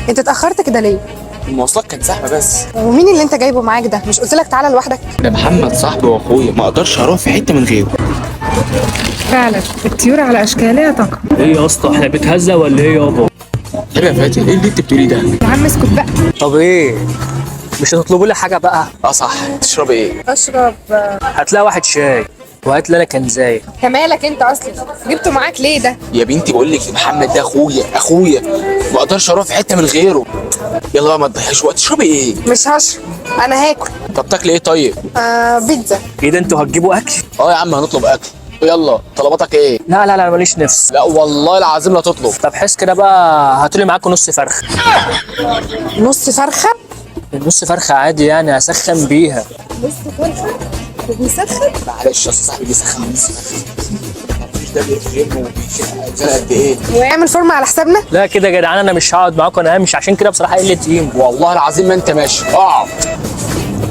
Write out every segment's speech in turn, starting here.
انت اتاخرت كده ليه؟ المواصلات كانت زحمه بس. ومين اللي انت جايبه معاك ده؟ مش قلت لك تعالى لوحدك؟ ده محمد صاحبي واخويا، ما اقدرش اروح في حته من غيره. فعلا الطيور على اشكالها تقع. ايه يا اسطى، احنا بتهزق ولا ايه يابا؟ طب يا فاتن، ايه اللي انت بتقوليه ده؟ يا عم اسكت بقى. طب ايه؟ مش هتطلبوا لي حاجه بقى؟ اه صح، تشرب ايه؟ اشرب. هتلاقي واحد شاي وهات لي انا كنزايه. انت مالك انت اصلا؟ جبته معاك ليه ده؟ يا بنتي بقول لك محمد ده اخويا، ما اقدرش اروح في حته من غيره. يلا بقى ما تضيعيش وقت، تشربي ايه؟ مش هشرب، انا هاكل. طب تاكلي ايه طيب؟ بيتزا. ايه ده، انتوا هتجيبوا اكل؟ اه يا عم هنطلب اكل. يلا طلباتك ايه؟ لا لا لا، ماليش نفس. لا والله العظيم لا تطلب. طب حس كده بقى، هاتوا لي معاكم نص فرخه. نص فرخه؟ نص فرخه عادي يعني، هسخن بيها. نص فرخه وبيسخن؟ معلش يا صاحبي، دي سخن بس. مفيش ده بيتجيب وبيشيل قد ايه؟ ويعمل فورمه على حسابنا؟ لا كده يا جدعان، انا مش هقعد معاكم، انا همشي عشان كده بصراحه قله قيمه. والله العظيم ما انت ماشي، اقعد.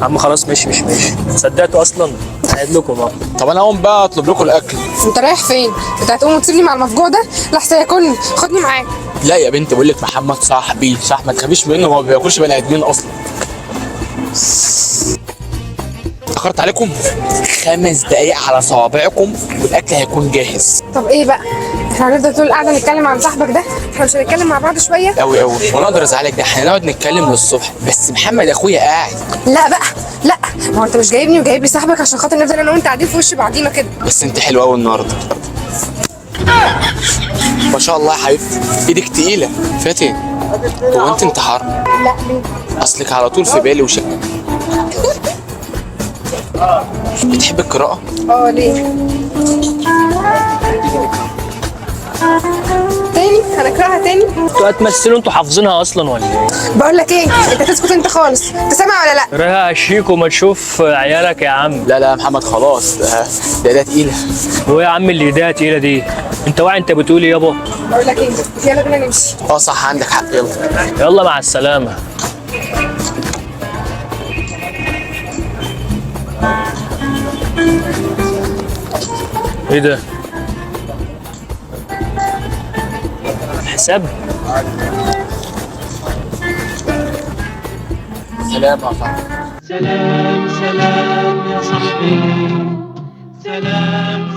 يا عم خلاص، ماشي مش ماشي، صدقتوا اصلا؟ قاعد لكم اهو. طب انا اقوم بقى اطلب لكم الاكل. انت رايح فين؟ انت هتقوم وتسيبني مع المفجوع ده؟ لحسن ياكلني، خدني معاك. لا يا بنت، بقول لك محمد صاحبي، صح ما تخافيش منه، هو ما بياكلش بني ادمين اصلا. اتاخرت عليكم 5 دقايق على صوابعكم والاكل هيكون جاهز. طب ايه بقى؟ احنا هنفضل طول القعده نتكلم عن صاحبك ده؟ احنا مش هنتكلم مع بعض شويه؟ قوي وانا اقدر ازعلك؟ ده احنا نقعد نتكلم للصبح، بس محمد اخويا قاعد. لا بقى، لا، ما هو انت مش جايبني وجايب لي صاحبك عشان خاطر نفضل انا وانت قاعدين في وش بعضينا كده. بس انت حلوه قوي النهارده، ما شاء الله يا حبيبتي، ايدك تقيله. فاتن، هو انت انتحار؟ لا ليه؟ اصلك على طول في بالي بتحب القراءه؟ ليه؟ تاني؟ هنكرهها تاني؟ انتوا هتمثلوا، انتوا حافظينها اصلا ولا ايه؟ بقول لك ايه، انت تسكت انت خالص، انت سامع ولا لا؟ رايح اشيك وما تشوف عيالك يا عم. لا لا يا محمد خلاص، ده تقيله. هو يا عم اللي ايديها تقيله دي؟ انت واعي انت بتقول ايه يابا؟ بقول لك ايه، يلا بينا نمشي. اه صح عندك حق، يلا. يلا مع السلامه. ايه ده؟ حساب؟ سلام يا صاحبي. سلام سلام يا صاحبي، سلام